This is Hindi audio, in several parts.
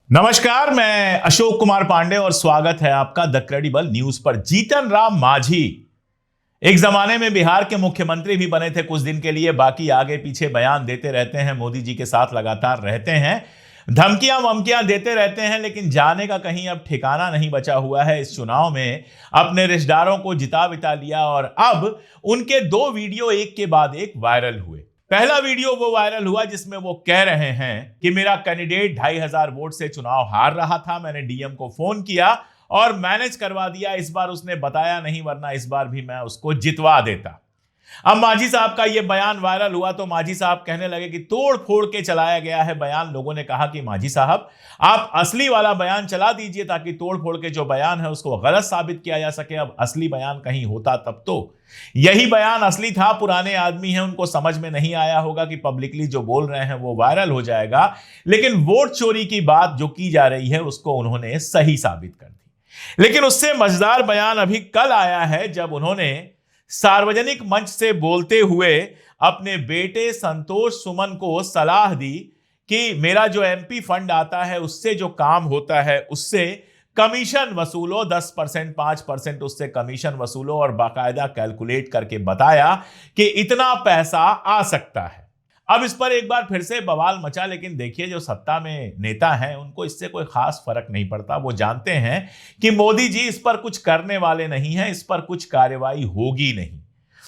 नमस्कार, मैं अशोक कुमार पांडे और स्वागत है आपका द क्रेडिबल न्यूज पर। जीतन राम मांझी एक जमाने में बिहार के मुख्यमंत्री भी बने थे कुछ दिन के लिए, बाकी आगे पीछे बयान देते रहते हैं, मोदी जी के साथ लगातार रहते हैं, धमकियां वमकियां देते रहते हैं, लेकिन जाने का कहीं अब ठिकाना नहीं बचा हुआ है। इस चुनाव में अपने रिश्तेदारों को जिता बिता लिया और अब उनके दो वीडियो एक के बाद एक वायरल हुए। पहला वीडियो वो वायरल हुआ जिसमें वो कह रहे हैं कि मेरा कैंडिडेट 2500 वोट से चुनाव हार रहा था, मैंने डीएम को फोन किया और मैनेज करवा दिया। इस बार उसने बताया नहीं, वरना इस बार भी मैं उसको जितवा देता। अब मांझी साहब का यह बयान वायरल हुआ तो मांझी साहब कहने लगे कि तोड़ फोड़ के चलाया गया है बयान। लोगों ने कहा कि मांझी साहब आप असली वाला बयान चला दीजिए ताकि तोड़ फोड़ के जो बयान है उसको गलत साबित किया जा सके। अब असली बयान कहीं होता तब तो यही बयान असली था। पुराने आदमी हैं, उनको समझ में नहीं आया होगा कि पब्लिकली जो बोल रहे हैं वो वायरल हो जाएगा, लेकिन वोट चोरी की बात जो की जा रही है उसको उन्होंने सही साबित कर दी। लेकिन उससे मजेदार बयान अभी कल आया है जब उन्होंने सार्वजनिक मंच से बोलते हुए अपने बेटे संतोष सुमन को सलाह दी कि मेरा जो एमपी फंड आता है उससे जो काम होता है उससे कमीशन वसूलो, 10% 5% उससे कमीशन वसूलो, और बाकायदा कैलकुलेट करके बताया कि इतना पैसा आ सकता है। अब इस पर एक बार फिर से बवाल मचा, लेकिन देखिए जो सत्ता में नेता हैं उनको इससे कोई खास फर्क नहीं पड़ता। वो जानते हैं कि मोदी जी इस पर कुछ करने वाले नहीं हैं, इस पर कुछ कार्रवाई होगी नहीं।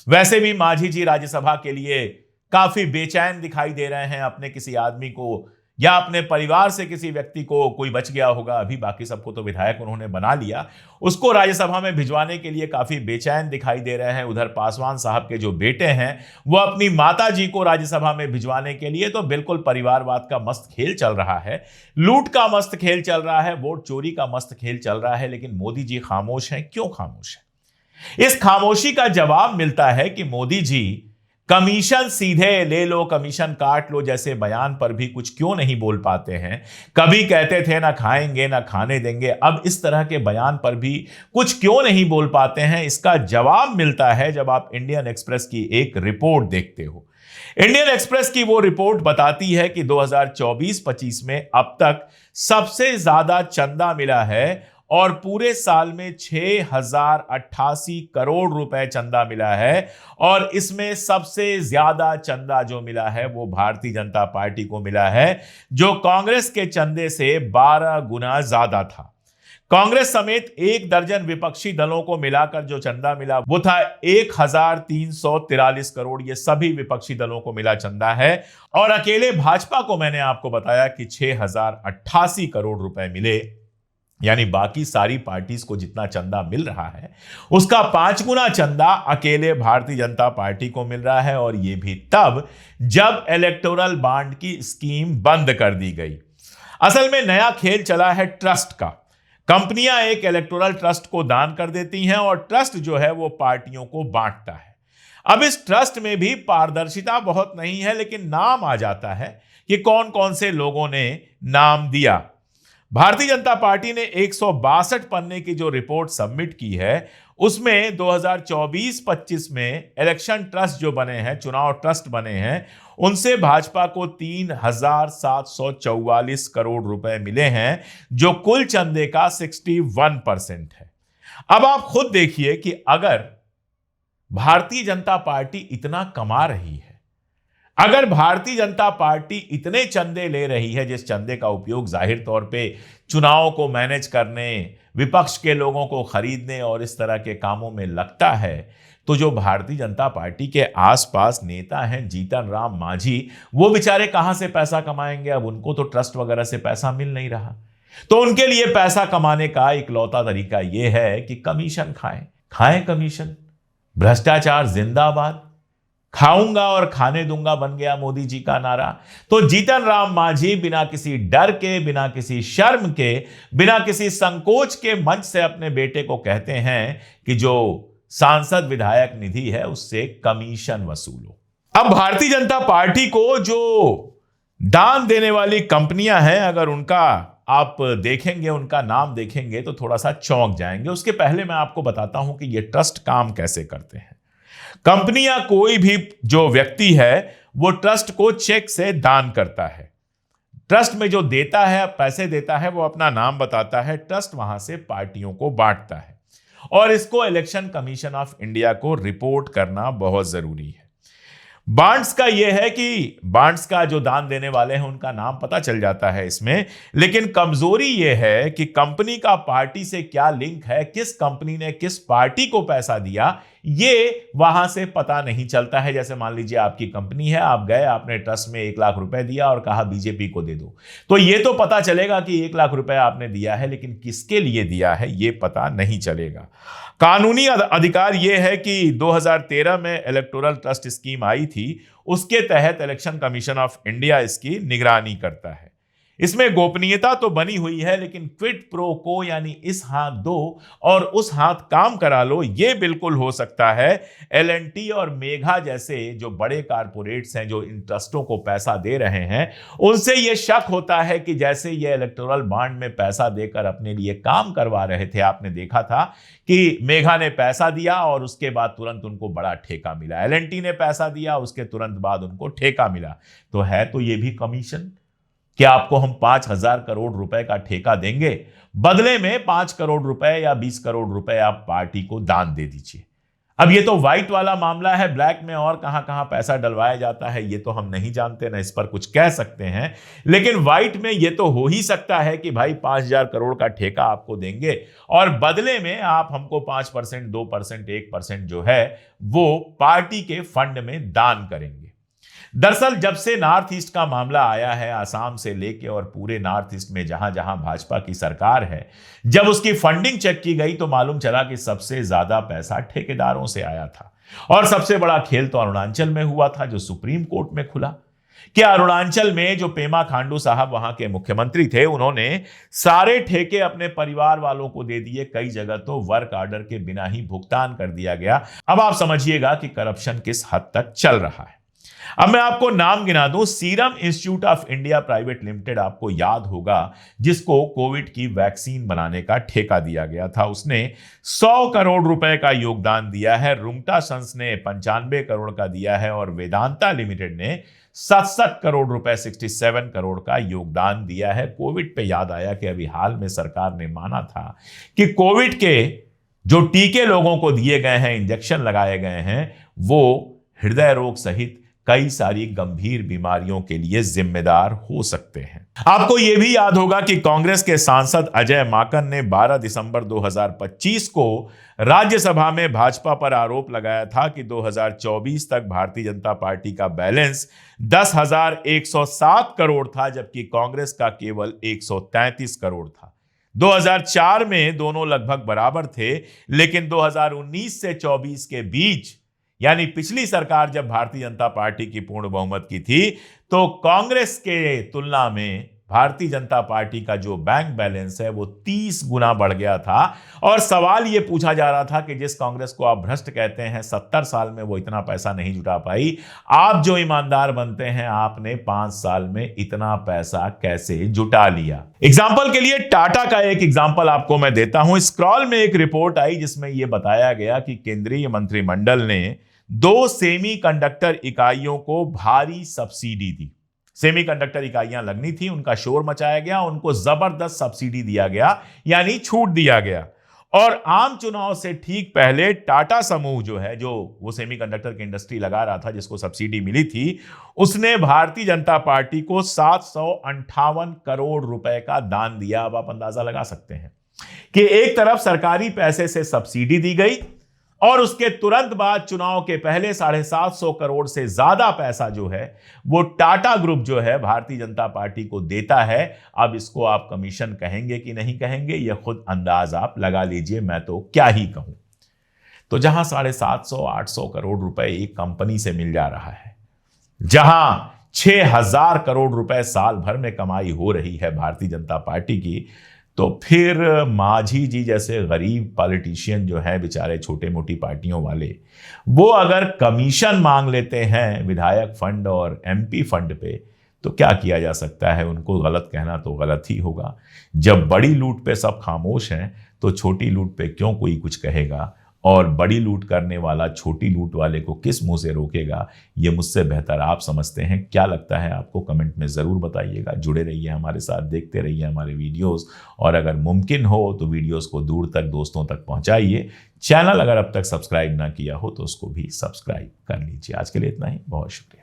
वैसे भी मांझी जी राज्यसभा के लिए काफी बेचैन दिखाई दे रहे हैं। अपने किसी आदमी को या अपने परिवार से किसी व्यक्ति को, कोई बच गया होगा अभी, बाकी सबको तो विधायक उन्होंने बना लिया, उसको राज्यसभा में भिजवाने के लिए काफी बेचैन दिखाई दे रहे हैं। उधर पासवान साहब के जो बेटे हैं वो अपनी माता जी को राज्यसभा में भिजवाने के लिए, तो बिल्कुल परिवारवाद का मस्त खेल चल रहा है, लूट का मस्त खेल चल रहा है, वोट चोरी का मस्त खेल चल रहा है। लेकिन मोदी जी खामोश हैं। क्यों खामोश है? इस खामोशी का जवाब मिलता है कि मोदी जी कमीशन सीधे ले लो, कमीशन काट लो जैसे बयान पर भी कुछ क्यों नहीं बोल पाते हैं। कभी कहते थे ना खाएंगे ना खाने देंगे, अब इस तरह के बयान पर भी कुछ क्यों नहीं बोल पाते हैं। इसका जवाब मिलता है जब आप इंडियन एक्सप्रेस की एक रिपोर्ट देखते हो। इंडियन एक्सप्रेस की वो रिपोर्ट बताती है कि 2024-25 में अब तक सबसे ज्यादा चंदा मिला है और पूरे साल में 6088 करोड़ रुपए चंदा मिला है, और इसमें सबसे ज्यादा चंदा जो मिला है वो भारतीय जनता पार्टी को मिला है, जो कांग्रेस के चंदे से 12 गुना ज्यादा था। कांग्रेस समेत 1 दर्जन विपक्षी दलों को मिलाकर जो चंदा मिला वो था 1343 करोड़। ये सभी विपक्षी दलों को मिला चंदा है, और अकेले भाजपा को मैंने आपको बताया कि 6088 करोड़ रुपए मिले। यानी बाकी सारी पार्टीज को जितना चंदा मिल रहा है उसका 5 गुना चंदा अकेले भारतीय जनता पार्टी को मिल रहा है, और यह भी तब जब इलेक्टोरल बॉन्ड की स्कीम बंद कर दी गई। असल में नया खेल चला है ट्रस्ट का। कंपनियां एक इलेक्टोरल ट्रस्ट को दान कर देती हैं और ट्रस्ट जो है वो पार्टियों को बांटता है। अब इस ट्रस्ट में भी पारदर्शिता बहुत नहीं है, लेकिन नाम आ जाता है कि कौन कौन से लोगों ने नाम दिया। भारतीय जनता पार्टी ने 162 पन्ने की जो रिपोर्ट सबमिट की है उसमें 2024-25 में इलेक्शन ट्रस्ट जो बने हैं, चुनाव ट्रस्ट बने हैं, उनसे भाजपा को 3744 करोड़ रुपए मिले हैं, जो कुल चंदे का 61% है। अब आप खुद देखिए कि अगर भारतीय जनता पार्टी इतना कमा रही है, अगर भारतीय जनता पार्टी इतने चंदे ले रही है, जिस चंदे का उपयोग जाहिर तौर पे चुनाव को मैनेज करने, विपक्ष के लोगों को खरीदने और इस तरह के कामों में लगता है, तो जो भारतीय जनता पार्टी के आसपास नेता हैं, जीतन राम मांझी, वो बेचारे कहां से पैसा कमाएंगे? अब उनको तो ट्रस्ट वगैरह से पैसा मिल नहीं रहा, तो उनके लिए पैसा कमाने का इकलौता तरीका यह है कि कमीशन खाएं। खाएं कमीशन। भ्रष्टाचार जिंदाबाद, खाऊंगा और खाने दूंगा बन गया मोदी जी का नारा। तो जीतन राम मांझी बिना किसी डर के, बिना किसी शर्म के, बिना किसी संकोच के मंच से अपने बेटे को कहते हैं कि जो सांसद विधायक निधि है उससे कमीशन वसूलो। अब भारतीय जनता पार्टी को जो दान देने वाली कंपनियां हैं, अगर उनका आप देखेंगे, उनका नाम देखेंगे तो थोड़ा सा चौंक जाएंगे। उसके पहले मैं आपको बताता हूं कि ये ट्रस्ट काम कैसे करते हैं। कंपनियां, कोई भी जो व्यक्ति है वो ट्रस्ट को चेक से दान करता है। ट्रस्ट में जो देता है, पैसे देता है, वो अपना नाम बताता है, ट्रस्ट वहां से पार्टियों को बांटता है और इसको इलेक्शन कमीशन ऑफ इंडिया को रिपोर्ट करना बहुत जरूरी है। बॉन्ड्स का यह है कि बॉन्ड्स का जो दान देने वाले हैं उनका नाम पता चल जाता है इसमें, लेकिन कमजोरी यह है कि कंपनी का पार्टी से क्या लिंक है, किस कंपनी ने किस पार्टी को पैसा दिया, ये वहां से पता नहीं चलता है। जैसे मान लीजिए आपकी कंपनी है, आप गए, आपने ट्रस्ट में 1 लाख रुपए दिया और कहा बीजेपी को दे दो, तो ये तो पता चलेगा कि 1 लाख रुपए आपने दिया है, लेकिन किसके लिए दिया है ये पता नहीं चलेगा। कानूनी अधिकार यह है कि 2013 में इलेक्टोरल ट्रस्ट स्कीम आई थी, उसके तहत इलेक्शन कमीशन ऑफ इंडिया इसकी निगरानी करता है। इसमें गोपनीयता तो बनी हुई है, लेकिन क्विड प्रो को यानी इस हाथ दो और उस हाथ काम करा लो, ये बिल्कुल हो सकता है। एल&टी और मेघा जैसे जो बड़े कारपोरेट्स हैं जो इन ट्रस्टों को पैसा दे रहे हैं, उनसे ये शक होता है कि जैसे ये इलेक्टोरल बॉन्ड में पैसा देकर अपने लिए काम करवा रहे थे। आपने देखा था कि मेघा ने पैसा दिया और उसके बाद तुरंत उनको बड़ा ठेका मिला, एल&टी ने पैसा दिया, उसके तुरंत बाद उनको ठेका मिला। तो है तो ये भी कमीशन कि आपको हम 5,000 करोड़ रुपए का ठेका देंगे, बदले में 5 करोड़ रुपए या 20 करोड़ रुपए आप पार्टी को दान दे दीजिए। अब ये तो व्हाइट वाला मामला है, ब्लैक में और कहां कहां पैसा डलवाया जाता है ये तो हम नहीं जानते, ना इस पर कुछ कह सकते हैं। लेकिन व्हाइट में ये तो हो ही सकता है कि भाई 5,000 करोड़ का ठेका आपको देंगे और बदले में आप हमको 5%, 2%, 1% जो है वो पार्टी के फंड में दान करेंगे। दरअसल जब से नॉर्थ ईस्ट का मामला आया है, आसाम से लेके और पूरे नॉर्थ ईस्ट में जहां जहां भाजपा की सरकार है, जब उसकी फंडिंग चेक की गई तो मालूम चला कि सबसे ज्यादा पैसा ठेकेदारों से आया था। और सबसे बड़ा खेल तो अरुणाचल में हुआ था, जो सुप्रीम कोर्ट में खुला कि अरुणाचल में जो पेमा खांडू साहब वहां के मुख्यमंत्री थे, उन्होंने सारे ठेके अपने परिवार वालों को दे दिए, कई जगह तो वर्क ऑर्डर के बिना ही भुगतान कर दिया गया। अब आप समझिएगा कि करप्शन किस हद तक चल रहा है। अब मैं आपको नाम गिना दूं, serum institute of India private limited आपको याद होगा, जिसको कोविड की वैक्सीन बनाने का ठेका दिया गया था, उसने 100 करोड़ रुपए का योगदान दिया है। रुंगटा सन्स ने 95 करोड़ का दिया है और वेदांता लिमिटेड ने 67 करोड़ रुपए 67 करोड़ का योगदान दिया है। कोविड पे याद आया कि अभी हाल में सरकार ने माना था कि कोविड के जो टीके लोगों को दिए गए हैं, इंजेक्शन लगाए गए हैं, वो हृदय रोग सहित कई सारी गंभीर बीमारियों के लिए जिम्मेदार हो सकते हैं। आपको यह भी याद होगा कि कांग्रेस के सांसद अजय माकन ने 12 दिसंबर 2025 को राज्यसभा में भाजपा पर आरोप लगाया था कि 2024 तक भारतीय जनता पार्टी का बैलेंस 10,107 करोड़ था, जबकि कांग्रेस का केवल 133 करोड़ था। 2004 में दोनों लगभग बराबर थे, लेकिन 2019 से 24 के बीच, यानी पिछली सरकार जब भारतीय जनता पार्टी की पूर्ण बहुमत की थी, तो कांग्रेस के तुलना में भारतीय जनता पार्टी का जो बैंक बैलेंस है वो 30 गुना बढ़ गया था। और सवाल ये पूछा जा रहा था कि जिस कांग्रेस को आप भ्रष्ट कहते हैं, 70 साल में वो इतना पैसा नहीं जुटा पाई, आप जो ईमानदार बनते हैं, आपने 5 साल में इतना पैसा कैसे जुटा लिया। एग्जाम्पल के लिए टाटा का एक एग्जाम्पल आपको मैं देता हूं। स्क्रॉल में एक रिपोर्ट आई जिसमें यह बताया गया कि केंद्रीय मंत्रिमंडल ने 2 सेमीकंडक्टर इकाइयों को भारी सब्सिडी दी। सेमीकंडक्टर इकाइयां लगनी थी, उनका शोर मचाया गया, उनको जबरदस्त सब्सिडी दिया गया, यानी छूट दिया गया। और आम चुनाव से ठीक पहले टाटा समूह जो है, जो वो सेमीकंडक्टर की इंडस्ट्री लगा रहा था, जिसको सब्सिडी मिली थी, उसने भारतीय जनता पार्टी को 758 करोड़ रुपए का दान दिया। अब आप अंदाजा लगा सकते हैं कि एक तरफ सरकारी पैसे से सब्सिडी दी गई और उसके तुरंत बाद चुनाव के पहले 750 करोड़ से ज्यादा पैसा जो है वो टाटा ग्रुप जो है भारतीय जनता पार्टी को देता है। अब इसको आप कमीशन कहेंगे कि नहीं कहेंगे, यह खुद अंदाज आप लगा लीजिए, मैं तो क्या ही कहूं। तो जहां 750-800 करोड़ रुपए एक कंपनी से मिल जा रहा है, जहां 6,000 करोड़ रुपए साल भर में कमाई हो रही है भारतीय जनता पार्टी की, तो फिर मांझी जी जैसे गरीब पॉलिटिशियन जो है बेचारे, छोटे मोटी पार्टियों वाले, वो अगर कमीशन मांग लेते हैं विधायक फंड और एमपी फंड पे, तो क्या किया जा सकता है। उनको गलत कहना तो गलत ही होगा। जब बड़ी लूट पे सब खामोश हैं, तो छोटी लूट पे क्यों कोई कुछ कहेगा। और बड़ी लूट करने वाला छोटी लूट वाले को किस मुंह से रोकेगा, ये मुझसे बेहतर आप समझते हैं। क्या लगता है आपको, कमेंट में ज़रूर बताइएगा। जुड़े रहिए हमारे साथ, देखते रहिए हमारे वीडियोस, और अगर मुमकिन हो तो वीडियोस को दूर तक दोस्तों तक पहुंचाइए। चैनल अगर अब तक सब्सक्राइब ना किया हो तो उसको भी सब्सक्राइब कर लीजिए। आज के लिए इतना ही, बहुत शुक्रिया।